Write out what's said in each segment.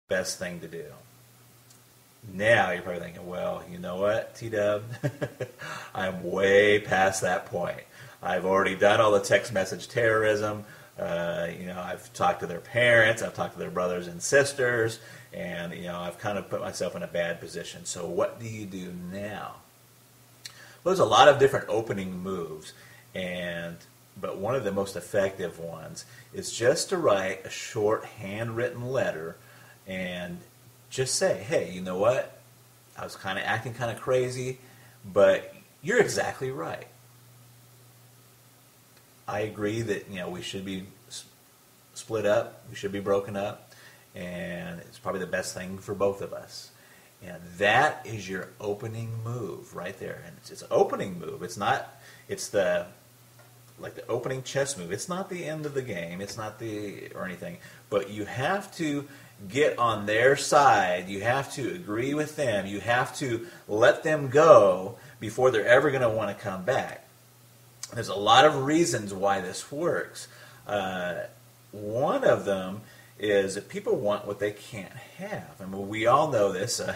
best thing to do. Now you're probably thinking, well, you know what, T-Dub? I'm way past that point. I've already done all the text message terrorism. I've talked to their parents, I've talked to their brothers and sisters, and I've kind of put myself in a bad position. So what do you do now? Well, there's a lot of different opening moves, but one of the most effective ones is just to write a short handwritten letter and just say, hey, you know what? I was kind of acting kind of crazy, but you're exactly right. I agree that we should be split up, we should be broken up, and it's probably the best thing for both of us. And that is your opening move right there. And it's an opening move. It's the opening chess move. It's not the end of the game. It's not or anything. But you have to get on their side. You have to agree with them. You have to let them go before they're ever going to want to come back. There's a lot of reasons why this works. One of them is that people want what they can't have. I mean, we all know this, and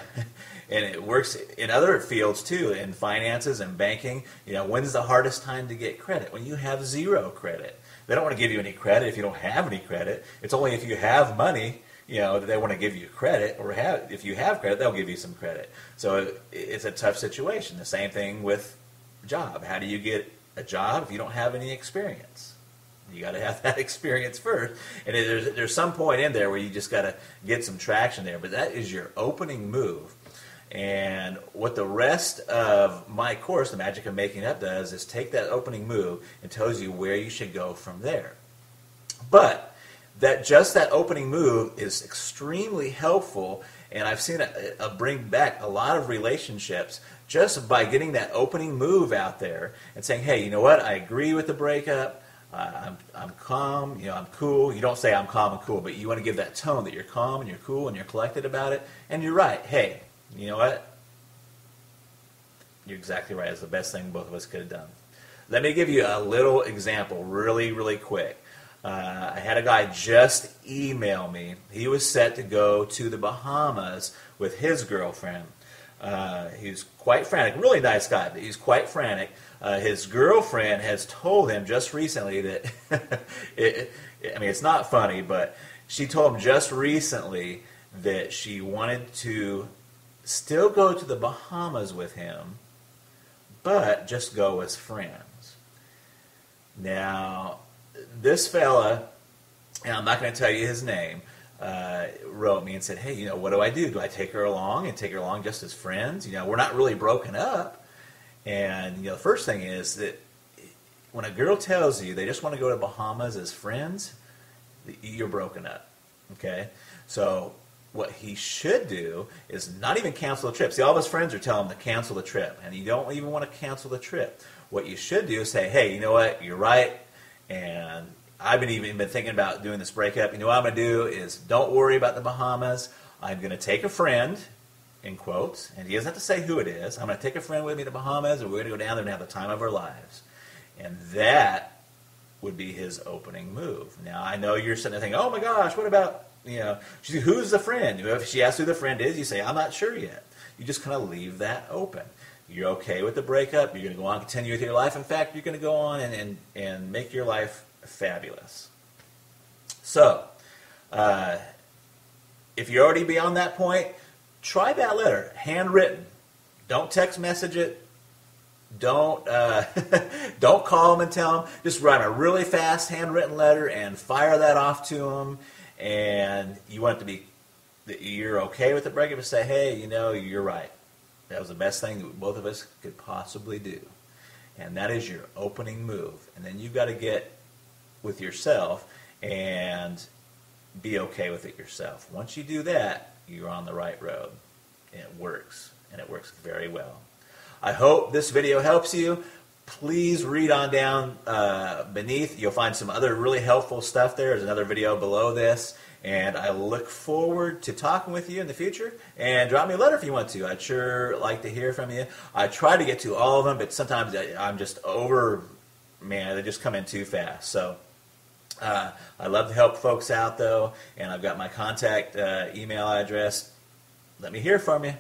it works in other fields too, in finances and banking. When's the hardest time to get credit? When you have zero credit. They don't want to give you any credit if you don't have any credit. It's only if you have money, that they want to give you credit, or if you have credit, they'll give you some credit. So it's a tough situation. The same thing with a job. How do you get a job if you don't have any experience? You got to have that experience first, and there's some point in there where you just got to get some traction there. But that is your opening move, and what the rest of my course, The Magic of Making Up, does is take that opening move and tells you where you should go from there. But that opening move is extremely helpful, and I've seen it bring back a lot of relationships just by getting that opening move out there and saying, hey, you know what, I agree with the breakup. I'm calm, I'm cool. You don't say I'm calm and cool, but you want to give that tone that you're calm and you're cool and you're collected about it. And you're right. Hey, you know what? You're exactly right. It's the best thing both of us could have done. Let me give you a little example really, really quick. I had a guy just email me. He was set to go to the Bahamas with his girlfriend. He's quite frantic. Really nice guy, but he's quite frantic. His girlfriend has told him just recently that, it's not funny, but she told him just recently that she wanted to still go to the Bahamas with him, but just go as friends. Now, this fella, and I'm not going to tell you his name, wrote me and said, hey, what do I do? Do I take her along and take her along just as friends? We're not really broken up. And, the first thing is that when a girl tells you they just want to go to Bahamas as friends, you're broken up, okay? So what he should do is not even cancel the trip. See, all of his friends are telling him to cancel the trip, and you don't even want to cancel the trip. What you should do is say, hey, you know what, you're right, and I've been thinking about doing this breakup. What I'm going to do is don't worry about the Bahamas. I'm going to take a friend, in quotes, and he doesn't have to say who it is. I'm going to take a friend with me to the Bahamas, and we're going to go down there and have the time of our lives. And that would be his opening move. Now, I know you're sitting there thinking, oh my gosh, what about, who's the friend? If she asks who the friend is, you say, I'm not sure yet. You just kind of leave that open. You're okay with the breakup. You're going to go on and continue with your life. In fact, you're going to go on and make your life fabulous. So, if you're already beyond that point, try that letter, handwritten. Don't text message it. Don't don't call them and tell them. Just write a really fast handwritten letter and fire that off to them. And you want it to be that you're okay with the breakup and say, hey, you're right. That was the best thing that both of us could possibly do. And that is your opening move. And then you've got to get with yourself and be okay with it yourself. Once you do that, you're on the right road. And it works. And it works very well. I hope this video helps you. Please read on down beneath. You'll find some other really helpful stuff there. There's another video below this. And I look forward to talking with you in the future. And drop me a letter if you want to. I'd sure like to hear from you. I try to get to all of them, but sometimes I'm just over, man, they just come in too fast. So I love to help folks out, though, and I've got my contact email address. Let me hear from you.